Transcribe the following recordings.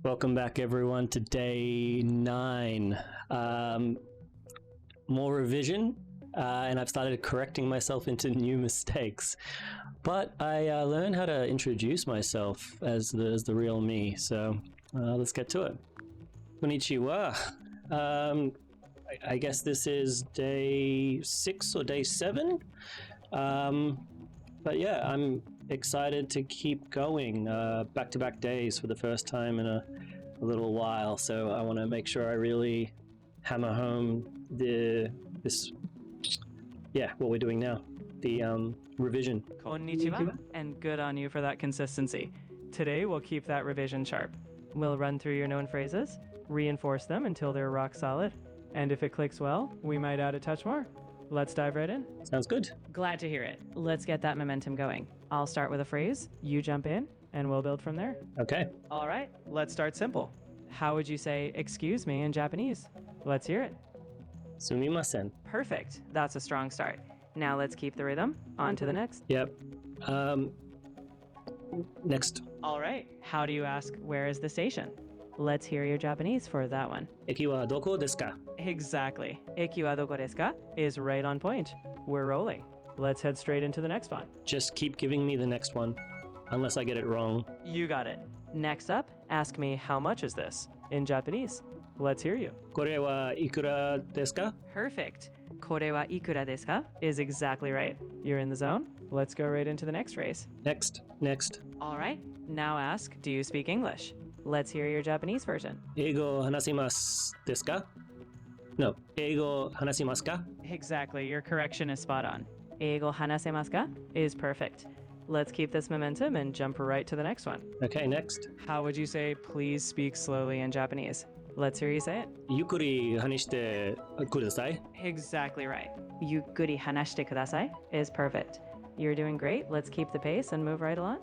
Welcome back, everyone, to day 9. More revision, and I've started correcting myself into new mistakes. But I learned how to introduce myself as the real me, so let's get to it. Konnichiwa. I guess this is day 6 or day 7. But yeah, I'm excited to keep going back-to-back days for the first time in a little while. So I want to make sure I really hammer home what we're doing now, the revision. Konnichiwa, and good on you for that consistency. Today we'll keep that revision sharp. We'll run through your known phrases, reinforce them until they're rock solid, and if it clicks well, we might add a touch more. Let's dive right in. Sounds good. Glad to hear it. Let's get that momentum going. I'll start with a phrase, you jump in, and we'll build from there. Okay. All right, let's start simple. How would you say excuse me in Japanese? Let's hear it. Sumimasen. Perfect. That's a strong start. Now let's keep the rhythm. On to the next. Yep. Next. All right. How do you ask, where is the station? Let's hear your Japanese for that one. Eki wa doko desu ka? Exactly. Eki wa doko desu ka is right on point. We're rolling. Let's head straight into the next one. Just keep giving me the next one, unless I get it wrong. You got it. Next up, ask me, how much is this? In Japanese. Let's hear you. Kore wa ikura desu ka? Perfect. Kore wa ikura desu ka is exactly right. You're in the zone. Let's go right into the next phrase. Next. All right. Now ask, do you speak English? Let's hear your Japanese version. Eigo hanashimasu desu ka? No. Eigo hanashimasu ka? Exactly. Your correction is spot on. Eigo hanasemasu ka is perfect. Let's keep this momentum and jump right to the next one. Okay, next. How would you say, please speak slowly in Japanese? Let's hear you say it. Yukuri hanashite kudasai. Exactly right. Yukkuri hanashite kudasai is perfect. You're doing great. Let's keep the pace and move right along.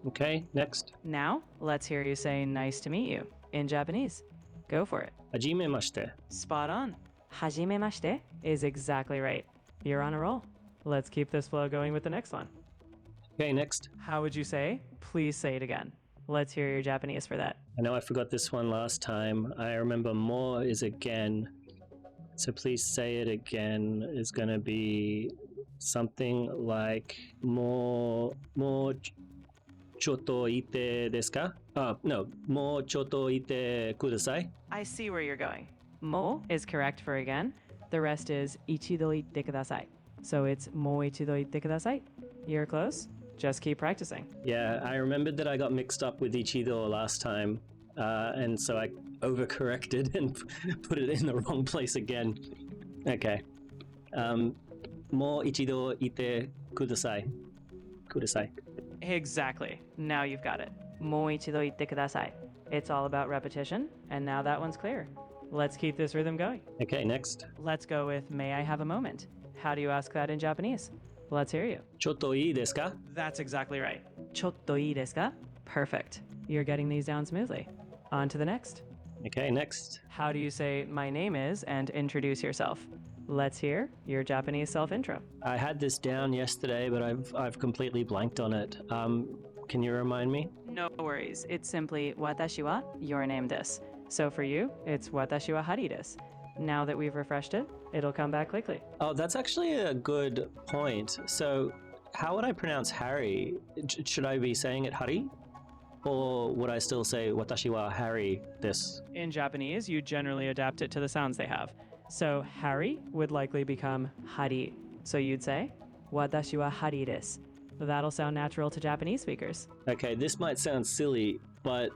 Okay, next. Now, let's hear you say nice to meet you in Japanese. Go for it. Hajimemashite. Spot on. Hajimemashite is exactly right. You're on a roll. Let's keep this flow going with the next one. Okay, next. How would you say, please say it again? Let's hear your Japanese for that. I know I forgot this one last time. I remember more is again. So please say it again is going to be something like more choto ite desu ka? No, more choto ite kudasai. I see where you're going. Mo is correct for again. The rest is ichido itte kudasai. So it's mo ichido itte kudasai. You're close. Just keep practicing. Yeah, I remembered that I got mixed up with ichido last time. And so I overcorrected and put it in the wrong place again. Okay. Mo ichido ite kudasai. Kudasai. Exactly. Now you've got it. Mo ichido itte kudasai. It's all about repetition, and now that one's clear. Let's keep this rhythm going. Okay, next. Let's go with, may I have a moment? How do you ask that in Japanese? Let's hear you. Chotto ii desu ka? That's exactly right. Chotto ii desu ka? Perfect. You're getting these down smoothly. On to the next. Okay, next. How do you say, my name is, and introduce yourself? Let's hear your Japanese self-intro. I had this down yesterday, but I've completely blanked on it. Can you remind me? No worries. It's simply watashi wa your name this. So for you, it's watashi wa Hari desu. Now that we've refreshed it, it'll come back quickly. Oh, that's actually a good point. So how would I pronounce Harry? Should I be saying it Hari? Or would I still say watashi wa Harry desu? In Japanese, you generally adapt it to the sounds they have. So Harry would likely become Hari. So you'd say, watashi wa Hari desu. That'll sound natural to Japanese speakers. Okay, this might sound silly, but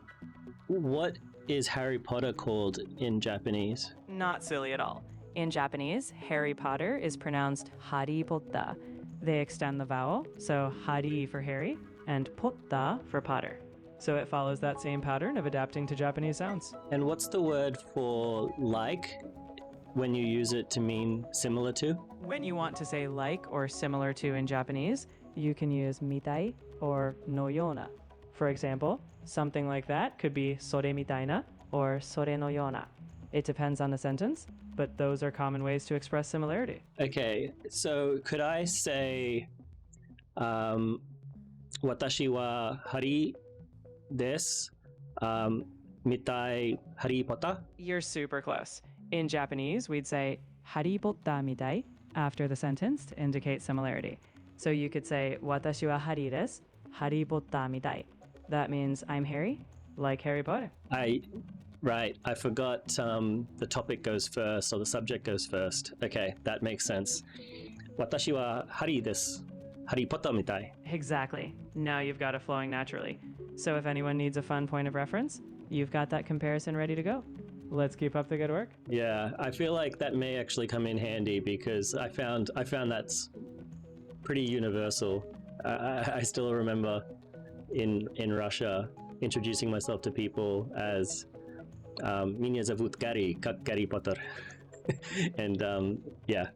what is Harry Potter called in Japanese? Not silly at all. In Japanese, Harry Potter is pronounced Hari Potta. They extend the vowel, so Hari for Harry and Potta for Potter. So it follows that same pattern of adapting to Japanese sounds. And what's the word for like when you use it to mean similar to? When you want to say like or similar to in Japanese, you can use mitai or no yona. For example, something like that could be sore mitaina or sore no yona. It depends on the sentence, but those are common ways to express similarity. Okay, so could I say watashi wa Hari desu mitai haripota? You're super close. In Japanese, we'd say haripotta mitai after the sentence to indicate similarity. So you could say watashi wa Hari desu, haripotta mitai. That means I'm Harry, like Harry Potter. Right, I forgot the topic goes first, or the subject goes first. Okay, that makes sense. Watashi wa Hari desu, haripota mitai. Exactly. Now you've got it flowing naturally. So if anyone needs a fun point of reference, you've got that comparison ready to go. Let's keep up the good work. Yeah, I feel like that may actually come in handy because I found that's pretty universal. I still remember in Russia introducing myself to people as Меня зовут Гарри, как Гарри Поттер. And yeah,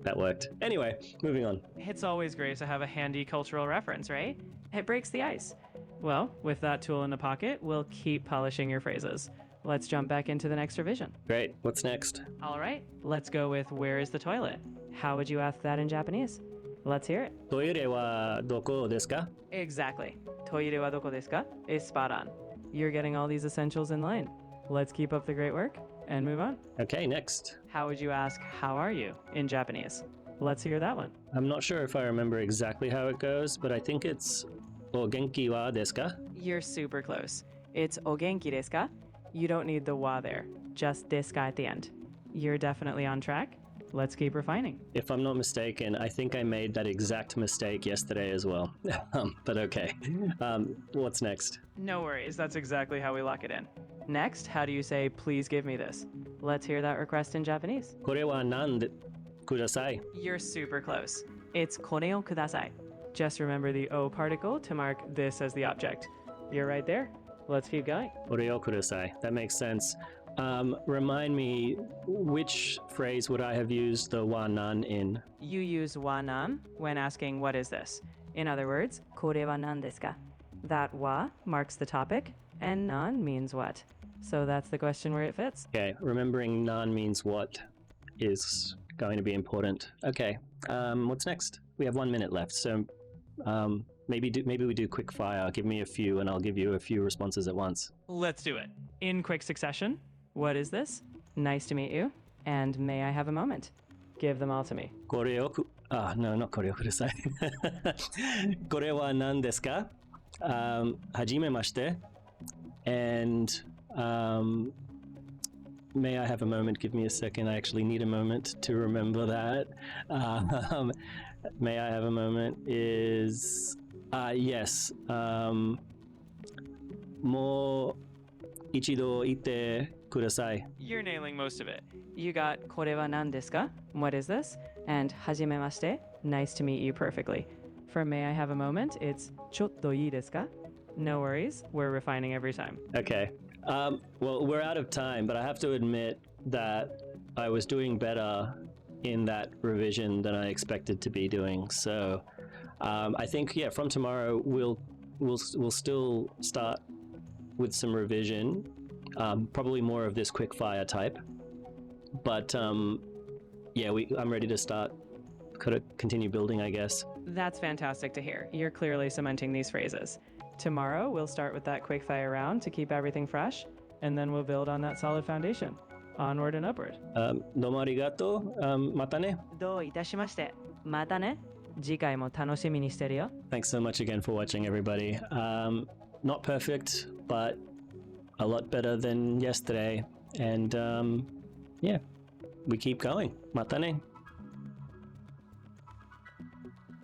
that worked. Anyway, moving on. It's always great to have a handy cultural reference, right? It breaks the ice. Well, with that tool in the pocket, we'll keep polishing your phrases. Let's jump back into the next revision. Great, what's next? All right, let's go with where is the toilet? How would you ask that in Japanese? Let's hear it. Toire wa doko desu ka? Exactly. Toire wa doko desu ka is spot on. You're getting all these essentials in line. Let's keep up the great work and move on. Okay, next. How would you ask, how are you in Japanese? Let's hear that one. I'm not sure if I remember exactly how it goes, but I think it's O genki wa desu ka? You're super close. It's o genki desu ka? You don't need the wa there, just desu ka at the end. You're definitely on track. Let's keep refining. If I'm not mistaken, I think I made that exact mistake yesterday as well. But okay. What's next? No worries, that's exactly how we lock it in. Next, how do you say, please give me this? Let's hear that request in Japanese. Kore wa nan de kudasai? You're super close. It's kore o kudasai. Just remember the o particle to mark this as the object. You're right there. Let's keep going. Kore o kudasai. That makes sense. Remind me, which phrase would I have used the wa nan in? You use wa nan when asking what is this. In other words, kore wa nan desu ka? That wa marks the topic, and nan means what. So that's the question where it fits. Okay, remembering nan means what is going to be important. Okay, what's next? We have 1 minute left, so maybe we do quick fire. Give me a few, and I'll give you a few responses at once. Let's do it. In quick succession. What is this? Nice to meet you. And may I have a moment? Give them all to me. No, not kore o kudasai. Kore wa nan desu ka? Hajimemashite. And may I have a moment? Give me a second. I actually need a moment to remember that. May I have a moment is yes. Mo ichido ite kudasai. You're nailing most of it. You got kore wa nan desu ka? What is this? And hajimemashite. Nice to meet you perfectly. For may I have a moment, it's chotto ii desu ka? No worries, we're refining every time. Okay. Well, we're out of time, but I have to admit that I was doing better in that revision than I expected to be doing. So I think, yeah, from tomorrow we'll still start with some revision, probably more of this quick fire type. But yeah, I'm ready to start. Could continue building, I guess. That's fantastic to hear. You're clearly cementing these phrases. Tomorrow, we'll start with that quickfire round to keep everything fresh, and then we'll build on that solid foundation. Onward and upward. Domo arigato. Mata ne. どういたしまして。またね。次回も楽しみにしてるよ。Thanks so much again for watching, everybody. Not perfect, but a lot better than yesterday. And yeah, we keep going. Mata ne.